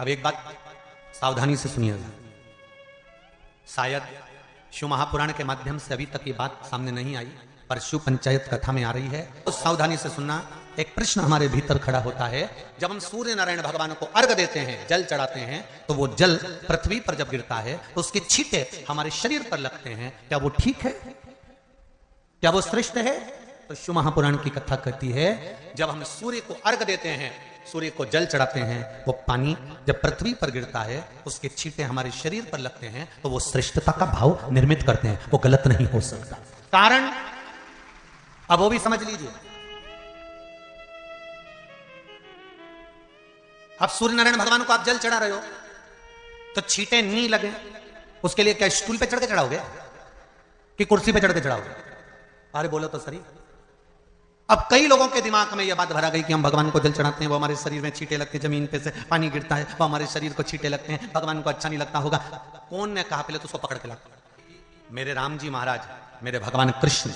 अब एक बात सावधानी से सुनिएगा, शायद शिव महापुराण के माध्यम से अभी तक ये बात सामने नहीं आई, पर शिव पंचायत कथा में आ रही है, तो सावधानी से सुनना। एक प्रश्न हमारे भीतर खड़ा होता है, जब हम सूर्य नारायण भगवान को अर्घ देते हैं, जल चढ़ाते हैं, तो वो जल पृथ्वी पर जब गिरता है तो उसके छींटे हमारे शरीर पर लगते हैं। क्या वो ठीक है? क्या वो श्रेष्ठ है? तो शिव महापुराण की कथा कहती है, जब हम सूर्य को अर्घ देते हैं, सूर्य को जल चढ़ाते हैं, वो पानी जब पृथ्वी पर गिरता है, उसके छींटे हमारे शरीर पर लगते हैं, तो वो श्रेष्ठता का भाव निर्मित करते हैं। वो गलत नहीं हो सकता। कारण अब वो भी समझ लीजिए। अब सूर्य नारायण भगवान को आप जल चढ़ा रहे हो तो छींटे नहीं लगे, उसके लिए क्या स्टूल पे चढ़ के चढ़ाओगे कि कुर्सी पे चढ़ के चढ़ाओगे? अरे बोलो तो सही। अब कई लोगों के दिमाग में यह बात भरा गई कि हम भगवान को जल चढ़ाते हैं, वो हमारे शरीर में छींटे लगते हैं, जमीन पे से पानी गिरता है, वो हमारे शरीर को छींटे लगते हैं, भगवान को अच्छा नहीं लगता होगा। कौन ने कहा? पहले तो उसको पकड़ के ला। मेरे राम जी महाराज, मेरे भगवान कृष्ण,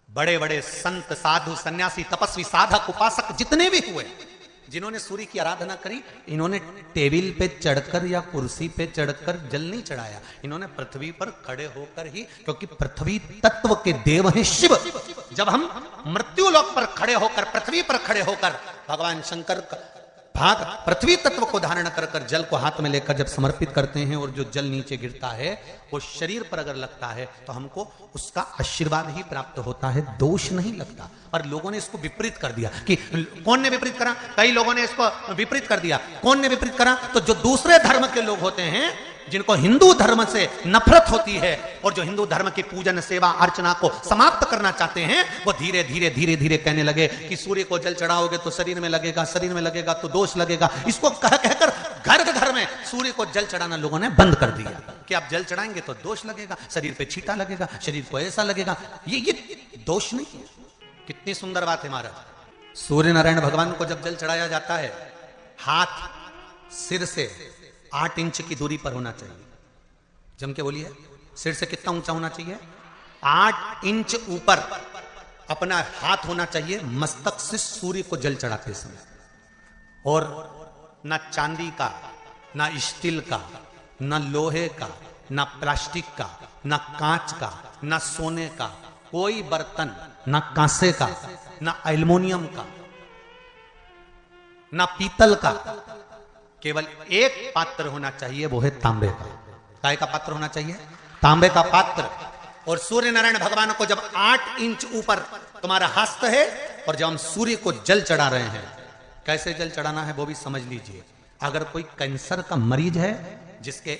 बड़े बड़े संत, साधु, सन्यासी, तपस्वी, साधक, उपासक जितने भी हुए, जिन्होंने सूर्य की आराधना करी, इन्होंने टेबल पे चढ़कर या कुर्सी पे चढ़कर जल नहीं चढ़ाया, इन्होंने पृथ्वी पर खड़े होकर ही, क्योंकि पृथ्वी तत्व के देव हैं शिव। जब हम मृत्यु लोक पर खड़े होकर, पृथ्वी पर खड़े होकर भगवान शंकर भाग पृथ्वी तत्व को धारण कर कर जल को हाथ में लेकर जब समर्पित करते हैं, और जो जल नीचे गिरता है वो शरीर पर अगर लगता है तो हमको उसका आशीर्वाद ही प्राप्त होता है, दोष नहीं लगता। और लोगों ने इसको विपरीत कर दिया कि कौन ने विपरीत करा? कई लोगों ने इसको विपरीत कर दिया। कौन ने विपरीत करा? तो जो दूसरे धर्म के लोग होते हैं, जिनको हिंदू धर्म से नफरत होती है और जो हिंदू धर्म की पूजन, सेवा, अर्चना को समाप्त करना चाहते हैं, वो धीरे धीरे धीरे धीरे कहने लगे कि सूर्य को जल चढ़ाओगे तो शरीर में लगेगा, शरीर में लगेगा तो दोष लगेगा। इसको कह कहकर घर घर में सूर्य को जल चढ़ाना लोगों ने बंद कर दिया कि आप जल चढ़ाएंगे तो दोष लगेगा, शरीर पे छींटा लगेगा, शरीर को ऐसा लगेगा। ये दोष नहीं है। कितनी सुंदर बात है महाराज। सूर्य नारायण भगवान को जब जल चढ़ाया जाता है, हाथ सिर से 8 इंच की दूरी पर होना चाहिए। जम के बोलिए, सिर से कितना ऊंचा होना चाहिए? 8 इंच ऊपर अपना हाथ होना चाहिए मस्तक से सूर्य को जल चढ़ाते समय। और ना चांदी का, ना स्टील का, ना लोहे का, ना प्लास्टिक का, ना कांच का, ना सोने का कोई बर्तन, ना कांसे का, ना एल्युमिनियम का, ना पीतल का, केवल एक पात्र होना चाहिए, वो है तांबे का। काय का पात्र होना चाहिए? तांबे का पात्र। और सूर्य नारायण भगवान को जब 8 इंच ऊपर तुम्हारा हस्त है, और जब हम सूर्य को जल चढ़ा रहे हैं, कैसे जल चढ़ाना है वो भी समझ लीजिए। अगर कोई कैंसर का मरीज है, जिसके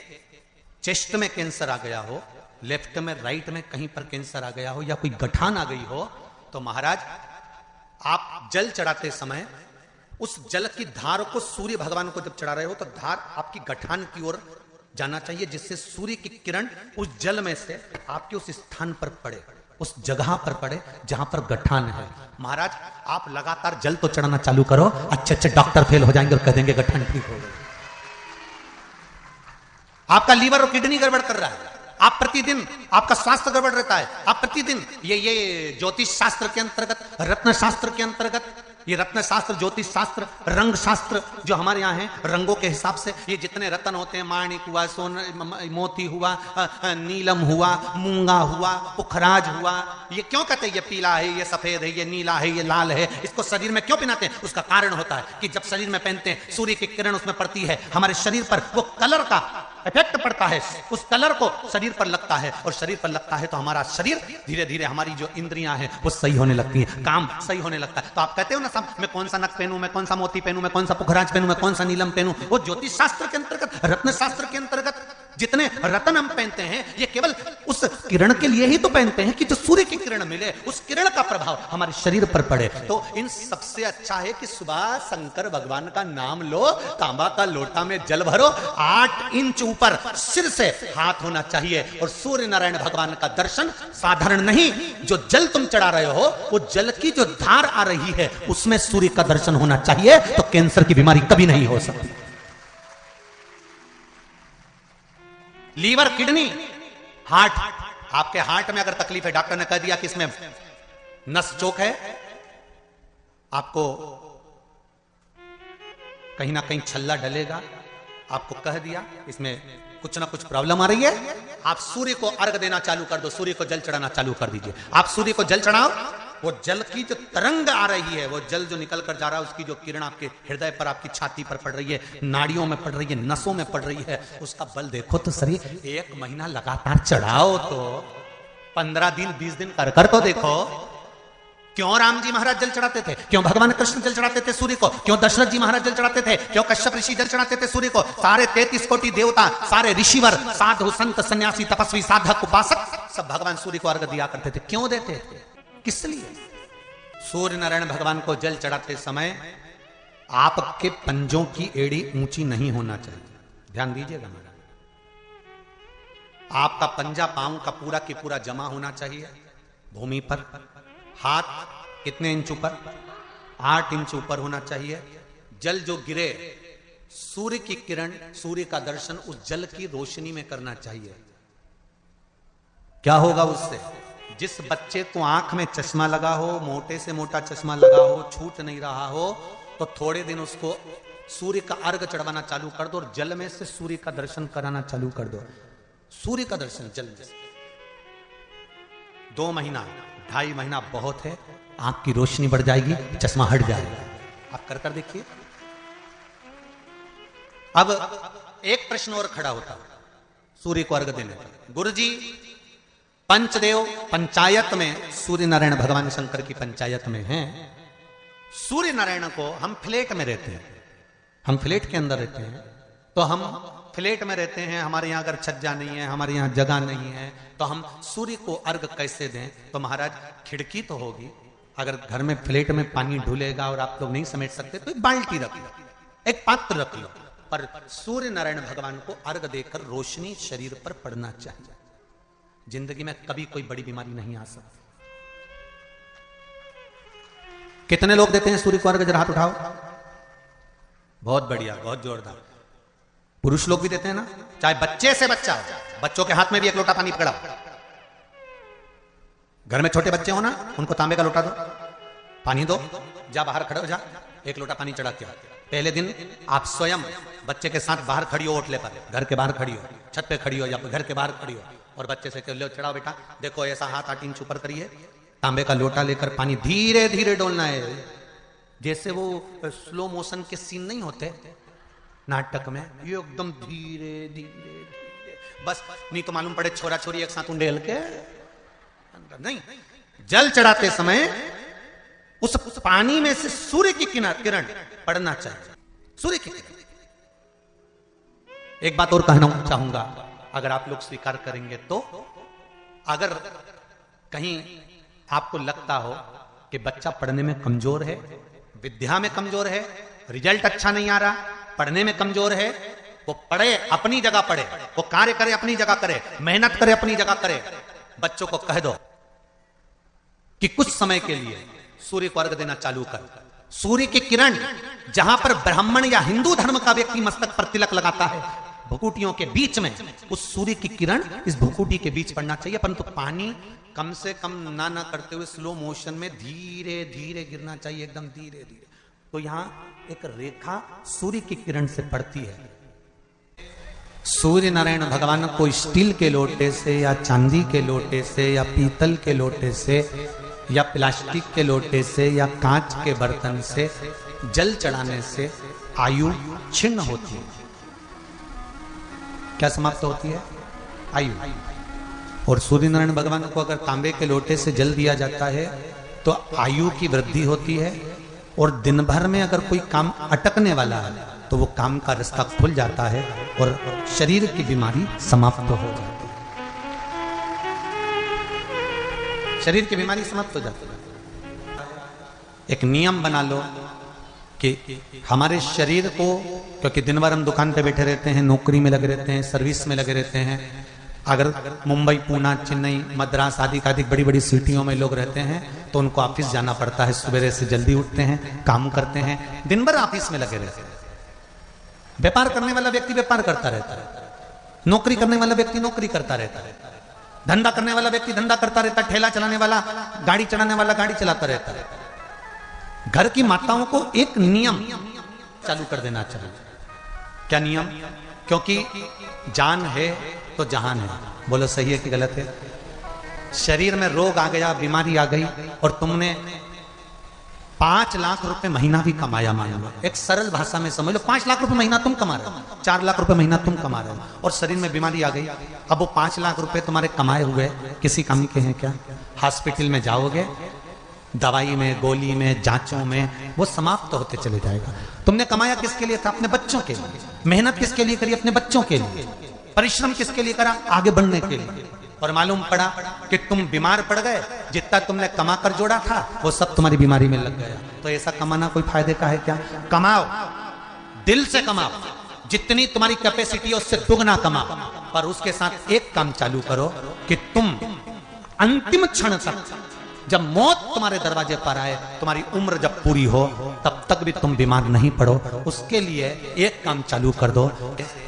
चेस्ट में कैंसर आ गया हो, लेफ्ट में, राइट में कहीं पर कैंसर आ गया हो, या कोई गठान आ गई हो, तो महाराज आप जल चढ़ाते समय उस जल की धार को, सूर्य भगवान को जब चढ़ा रहे हो, तो धार आपकी गठान की ओर जाना चाहिए, जिससे सूर्य की किरण उस जल में से आपके उस स्थान पर पड़े, उस जगह पर पड़े जहां पर गठान है। महाराज आप लगातार जल तो चढ़ाना चालू करो, अच्छे अच्छे डॉक्टर फेल हो जाएंगे और कह देंगे गठान ठीक हो गई। आपका लीवर और किडनी गड़बड़ कर रहा है, आप प्रतिदिन, आपका स्वास्थ्य गड़बड़ रहता है, आप प्रतिदिन ये ज्योतिष शास्त्र के अंतर्गत, रत्न शास्त्र के अंतर्गत, ये रत्न शास्त्र, ज्योतिष शास्त्र, रंग शास्त्र जो हमारे यहाँ है, रंगों के हिसाब से ये जितने रत्न होते हैं, माणिक हुआ, सोन, मोती हुआ, नीलम हुआ, मूंगा हुआ, पुखराज हुआ, ये क्यों कहते हैं ये पीला है, ये सफेद है, ये नीला है, ये लाल है, इसको शरीर में क्यों पहनाते हैं? उसका कारण होता है कि जब शरीर में पहनते हैं, सूर्य की किरण उसमें पड़ती है, हमारे शरीर पर वो कलर का इफेक्ट पड़ता है, उस कलर को शरीर पर लगता है, और शरीर पर लगता है तो हमारा शरीर धीरे धीरे, हमारी जो इंद्रियां हैं वो सही होने लगती हैं, काम सही होने लगता है। तो आप कहते हो ना, सब मैं कौन सा नक पहनूं, मैं कौन सा मोती पहनूं, मैं कौन सा पुखराज पहनूं, मैं कौन सा नीलम पहनूं, वो ज्योतिष शास्त्र के अंतर्गत, रत्न शास्त्र के अंतर्गत जितने रत्न हम पहनते हैं, ये केवल उस किरण के लिए ही तो पहनते हैं कि जो सूर्य की किरण मिले, उस किरण का प्रभाव हमारे शरीर पर पड़े। तो इन सबसे अच्छा है कि सुबह शंकर भगवान का नाम लो, तांबा का लोटा में जल भरो, 8 इंच ऊपर सिर से हाथ होना चाहिए, और सूर्य नारायण भगवान का दर्शन साधारण नहीं, जो जल तुम चढ़ा रहे हो, वो जल की जो धार आ रही है, उसमें सूर्य का दर्शन होना चाहिए, तो कैंसर की बीमारी कभी नहीं हो सकती। लीवर, किडनी, हार्ट, आपके हार्ट में अगर तकलीफ है, डॉक्टर ने कह दिया कि इसमें नस चोक है, आपको कहीं ना कहीं छल्ला डलेगा, आपको कह दिया इसमें कुछ ना कुछ प्रॉब्लम आ रही है, आप सूर्य को अर्घ देना चालू कर दो, सूर्य को जल चढ़ाना चालू कर दीजिए। आप सूर्य को जल चढ़ाओ, वो जल की जो तरंग आ रही है, वो जल जो निकल कर जा रहा है, उसकी जो किरण आपके हृदय पर, आपकी छाती पर पड़ रही है, नाड़ियों में पड़ रही है, नसों में पड़ रही है, उसका बल देखो तो सही। 1 महीना लगातार चढ़ाओ तो 15 दिन 20 दिन कर तो देखो। क्यों राम जी महाराज जल चढ़ाते थे, क्यों भगवान कृष्ण जल चढ़ाते थे सूर्य को, क्यों दशरथ जी महाराज जल चढ़ाते थे, क्यों कश्यप ऋषि जल चढ़ाते थे सूर्य को, सारे 33 कोटि देवता, सारे ऋषिवर, साधु संत सन्यासी तपस्वी साधक उपासक सब भगवान सूर्य को अर्घ दिया करते थे। क्यों देते थे, किस लिए? सूर्य नारायण भगवान को जल चढ़ाते समय आपके पंजों की एड़ी ऊंची नहीं होना चाहिए, ध्यान दीजिएगा। आपका पंजा पांव का पूरा की पूरा जमा होना चाहिए भूमि पर। हाथ कितने इंच ऊपर? 8 इंच ऊपर होना चाहिए। जल जो गिरे, सूर्य की किरण, सूर्य का दर्शन उस जल की रोशनी में करना चाहिए। क्या होगा उससे? जिस बच्चे को आंख में चश्मा लगा हो, मोटे से मोटा चश्मा लगा हो, छूट नहीं रहा हो, तो थोड़े दिन उसको सूर्य का अर्घ चढ़वाना चालू कर दो और जल में से सूर्य का दर्शन कराना चालू कर दो। सूर्य का दर्शन जल में से 2 महीना 2.5 महीना बहुत है, आंख की रोशनी बढ़ जाएगी, चश्मा हट जाएगा। आप कर देखिए। अब एक प्रश्न और खड़ा होता है सूर्य को अर्घ देने का। गुरुजी, पंचदेव पंचायत में सूर्य नारायण भगवान शंकर की पंचायत में हैं। सूर्य नारायण को हम फ्लैट में रहते हैं, हम फ्लैट के अंदर रहते हैं, तो हम फ्लैट में रहते हैं, हमारे यहाँ अगर छज्जा नहीं है, हमारे यहाँ जगह नहीं है, तो हम सूर्य को अर्घ कैसे दें? तो महाराज खिड़की तो होगी, अगर घर में फ्लैट में पानी ढुलेगा और आप लोग नहीं समेट सकते तो एक बाल्टी रख लो, एक पात्र रख लो, पर सूर्य नारायण भगवान को अर्घ देकर रोशनी शरीर पर पड़ना चाहिए। जिंदगी में कभी कोई बड़ी बीमारी नहीं आ सकती। कितने लोग देते हैं सूर्य को अर्घ? जरा हाथ उठाओ। बहुत बढ़िया, बहुत जोरदार। पुरुष लोग भी देते हैं ना, चाहे बच्चे से बच्चा हो, बच्चों के हाथ में भी 1 लोटा पानी पकड़ा। घर में छोटे बच्चे हो ना, उनको तांबे का लोटा दो, पानी दो, जा बाहर खड़े हो, जा 1 लोटा पानी चढ़ा के आ। पहले दिन आप स्वयं बच्चे के साथ बाहर खड़ी हो, ओटले पर, घर के बाहर खड़ी हो, छत पे खड़ी हो या घर के बाहर खड़ी हो, और बच्चे से लो चढ़ाओ बेटा, देखो ऐसा हाथ 8 इंच ऊपर करिए, तांबे का लोटा लेकर पानी धीरे धीरे डोलना है। जैसे वो स्लो मोशन के सीन नहीं होते नाटक में, ये एकदम धीरे धीरे धीरे, बस नहीं तो मालूम पड़े छोरा छोरी एक साथ उंडेल के अंदर नहीं। जल चढ़ाते समय उस पानी में से सूर्य की किरण पड़ना चाहिए, सूर्य की किरण। एक बात और कहना चाहूंगा, अगर आप लोग स्वीकार करेंगे तो, अगर कहीं आपको लगता हो कि बच्चा पढ़ने में कमजोर है, विद्या में कमजोर है, रिजल्ट अच्छा नहीं आ रहा, पढ़ने में कमजोर है, वो पढ़े अपनी जगह पढ़े, वो कार्य करे अपनी जगह करे, मेहनत करे अपनी जगह करे। बच्चों को कह दो कि कुछ समय के लिए सूर्य को अर्घ देना चालू कर। सूर्य की किरण जहां पर ब्राह्मण या हिंदू धर्म का व्यक्ति मस्तक पर तिलक लगाता है, भुकुटियों के बीच में उस सूर्य की किरण इस भुकुटी के बीच पड़ना चाहिए, परंतु पानी कम से कम ना करते हुए स्लो मोशन में धीरे धीरे गिरना चाहिए, एकदम धीरे धीरे। तो यहां एक रेखा सूर्य की किरण से पड़ती है। सूर्य नारायण भगवान को स्टील के लोटे से या चांदी के लोटे से या पीतल के लोटे से या प्लास्टिक के लोटे से या कांच के बर्तन से जल चढ़ाने से आयु छिन्न होती है। क्या समाप्त होती है? आयु। और सूर्य नारायण भगवान को अगर तांबे के लोटे से जल दिया जाता है तो आयु की वृद्धि होती है, और दिन भर में अगर कोई काम अटकने वाला है तो वो काम का रास्ता खुल जाता है और शरीर की बीमारी समाप्त हो जाती है। शरीर की बीमारी समाप्त हो जाती है। एक नियम बना लो कि हमारे शरीर को, क्योंकि दिन भर हम दुकान पे बैठे रहते हैं, नौकरी में लगे रहते हैं, सर्विस में लगे रहते हैं, अगर मुंबई, पूना, चेन्नई, मद्रास आदि का अधिक बड़ी बड़ी सिटियों में लोग रहते हैं तो उनको ऑफिस जाना पड़ता है, सवेरे से जल्दी उठते हैं, काम करते हैं, दिन भर ऑफिस में लगे रहते हैं। व्यापार करने वाला व्यक्ति व्यापार करता रहता है, नौकरी करने वाला व्यक्ति नौकरी करता रहता है, धंधा करने वाला व्यक्ति धंधा करता रहता है, ठेला चलाने वाला, गाड़ी चलाने वाला गाड़ी चलाता रहता है। घर की माताओं को एक नियम चालू कर देना चाहिए। क्या नियम? क्योंकि जान है तो जहान है। बोलो सही है कि गलत है? शरीर में रोग आ गया, बीमारी आ गई, और तुमने 5 लाख रुपए महीना भी कमाया, मान लो, एक सरल भाषा में समझ लो, 5 लाख रुपए महीना तुम कमा रहे हो, 4 लाख रुपए महीना तुम कमा रहे हो, और शरीर में बीमारी आ गई। अब वो 5 लाख रुपए तुम्हारे कमाए हुए किसी काम के हैं क्या? हॉस्पिटल में जाओगे, दवाई में, गोली में, जांचों में, वो समाप्त होते चले जाएगा। तुमने कमाया किसके लिए था? अपने बच्चों के लिए। मेहनत किसके लिए करी? अपने बच्चों के लिए। परिश्रम किसके लिए करा? आगे बढ़ने के लिए। और मालूम पड़ा कि तुम बीमार पड़ गए, जितना तुमने कमा कर जोड़ा था वो सब तुम्हारी बीमारी में लग गया। तो ऐसा कमाना कोई फायदे का है क्या? कमाओ, दिल से कमाओ, जितनी तुम्हारी कैपेसिटी है उससे दुगना कमाओ, पर उसके साथ एक काम चालू करो कि तुम अंतिम क्षण तक, जब मौत तुम्हारे दरवाजे पर आए, तुम्हारी उम्र जब पूरी हो, तब तक भी तुम बीमार नहीं पड़ो। उसके लिए एक काम चालू कर दो,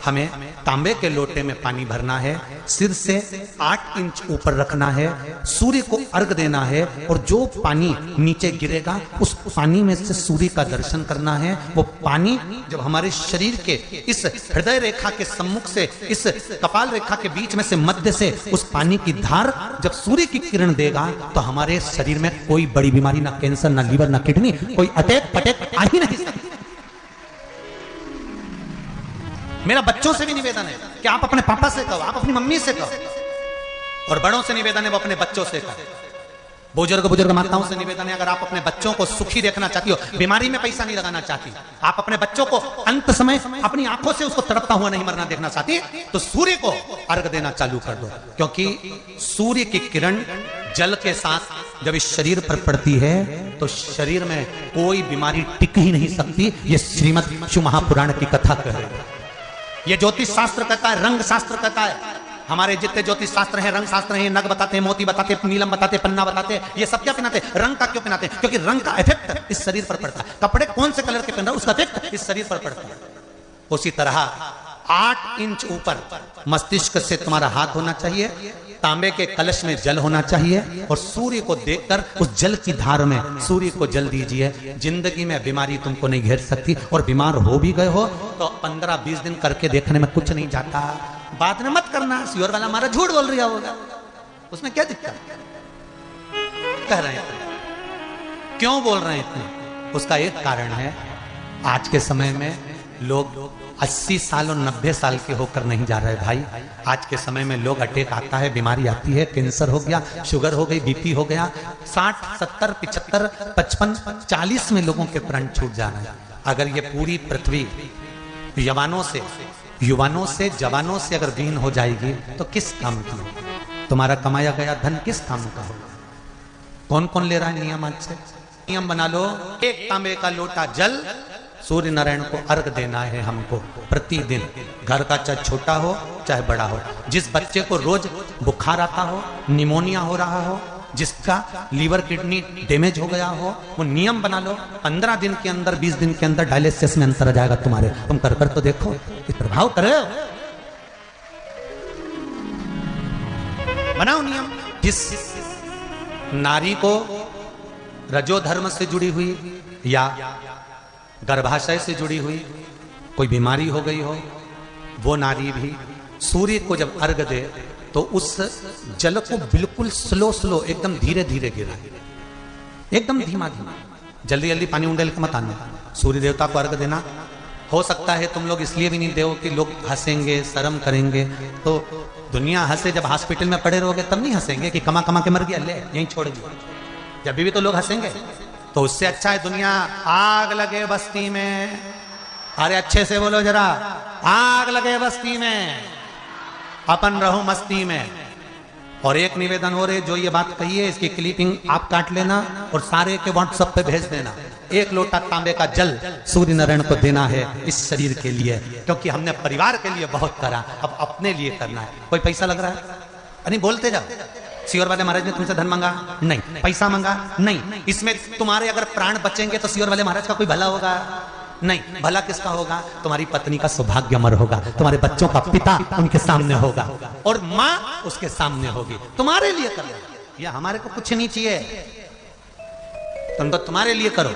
हमें तांबे के लोटे में पानी भरना है, सिर से 8 इंच ऊपर रखना है, सूर्य को अर्घ देना है, और जो पानी नीचे गिरेगा उस पानी में से सूर्य का दर्शन करना है। वो पानी जब हमारे शरीर के इस हृदय रेखा के सम्मुख से, इस कपाल रेखा के बीच में से, मध्य से उस पानी की धार जब सूर्य की किरण देगा, तो हमारे शरीर में कोई बड़ी बीमारी, ना कैंसर, ना लीवर, ना किडनी, कोई अटैक पटैक आ ही नहीं सकती। मेरा बच्चों से भी निवेदन है कि आप अपने पापा से कहो, आप अपनी मम्मी से कहो, और बड़ों से निवेदन है वो अपने बच्चों से कहो। बुजुर्ग माताओं से निवेदन है, अगर आप अपने बच्चों को सुखी देखना चाहती हो, बीमारी में पैसा नहीं लगाना चाहती, आप अपने बच्चों को अंत समय अपनी आंखों से उसको तड़पता हुआ नहीं मरना देखना चाहती, तो सूर्य को अर्घ देना चालू कर दो। क्योंकि सूर्य की किरण जल के साथ जब इस शरीर पर पड़ती है तो शरीर में कोई बीमारी टिक ही नहीं सकती। ये श्रीमद् शिव महापुराण की कथा कह रही है। ये ज्योतिष शास्त्र कहता है, रंग शास्त्र कहता है। हमारे जितने ज्योतिष शास्त्र हैं, रंग शास्त्र हैं, नग बताते हैं, मोती बताते हैं, नीलम बताते हैं, पन्ना बताते हैं, ये सब क्या पहनाते हैं? रंग का क्यों पहनाते हैं? क्योंकि रंग का इफेक्ट इस शरीर पर पड़ता है। कपड़े कौन से कलर के पहन रहा है, उसका इफेक्ट इस शरीर पर पड़ता है। उसी तरह 8 इंच ऊपर मस्तिष्क से तुम्हारा हाथ होना चाहिए, तांबे के कलश में जल होना चाहिए, और सूर्य को देखकर उस जल की धार में सूर्य को जल दीजिए। जिंदगी में बीमारी तुमको नहीं घेर सकती, और बीमार हो भी गए हो तो 15-20 दिन करके देखने में कुछ नहीं जाता। बात में मत करना, सियोर वाला हमारा झूठ बोल रहा होगा, उसमें क्या दिक्कत कह रहे हैं? क्यों बोल रहे हैं इतने? उसका एक कारण है, आज के समय में लोग 80 साल और 90 साल के होकर नहीं जा रहे भाई। आज के समय में लोग अटैक आता है, बीमारी आती है, कैंसर हो गया, शुगर हो गई, बीपी हो गया, 60, 70, 75, 55, 40 में लोगों के प्राण छूट जा रहे हैं। अगर ये पूरी पृथ्वी युवानों से जवानों से अगर विहीन हो जाएगी तो किस काम की? तुम्हारा कमाया गया धन किस काम का होगा? कौन कौन ले रहा है नियम? आज से नियम बना लो, एक तांबे का लोटा जल सूर्य नारायण को अर्घ देना है हमको प्रतिदिन। घर का चाहे छोटा हो चाहे बड़ा हो, जिस बच्चे को रोज बुखार आता हो, निमोनिया हो रहा हो, जिसका लीवर किडनी डैमेज हो गया हो, वो नियम बना लो, 15 दिन के अंदर, 20 दिन के अंदर डायलिसिस में अंतर आ जाएगा तुम्हारे। तुम कर तो देखो, ये प्रभाव करे। बनाओ नियम। जिस नारी को रजोधर्म से जुड़ी हुई या गर्भाशय से जुड़ी हुई कोई बीमारी हो गई हो, वो नारी भी सूर्य को जब अर्घ दे तो उस जल को बिल्कुल स्लो एकदम धीरे धीरे गिराए, एकदम धीमा धीमा, जल्दी जल्दी पानी उंडेल के मत आना। सूर्य देवता को अर्घ देना। हो सकता है तुम लोग इसलिए भी नहीं दो कि लोग हंसेंगे, शर्म करेंगे। तो दुनिया हंसे, जब हॉस्पिटल में पड़े रहोगे तब नहीं हंसेंगे कि कमा कमा के मर गया, ले यहीं छोड़ दिया। जब भी तो लोग हंसेंगे। तो उससे अच्छा है दुनिया आग लगे बस्ती में। अरे अच्छे से बोलो जरा, आग लगे बस्ती में, अपन रहो मस्ती में। और एक निवेदन हो रहे, जो ये बात कही है इसकी क्लिपिंग आप काट लेना और सारे के व्हाट्सएप पे भेज देना। 1 लोटा तांबे का जल सूर्य नारायण को देना है इस शरीर के लिए, क्योंकि हमने परिवार के लिए बहुत करा, अब अपने लिए करना है। कोई पैसा लग रहा है? अरे बोलते जाओ। सियोर वाले महाराज ने तुमसे धन मांगा? नहीं। पैसा मांगा? नहीं। इसमें तुम्हारे अगर प्राण बचेंगे तो सियोर वाले महाराज का कोई भला होगा? नहीं। भला किसका होगा? तुम्हारी पत्नी का सौभाग्य अमर होगा, तुम्हारे बच्चों का पिता उनके सामने होगा, और माँ उसके सामने होगी। तुम्हारे लिए करना, या हमारे को कुछ नहीं चाहिए, तुम तो तुम्हारे लिए करो।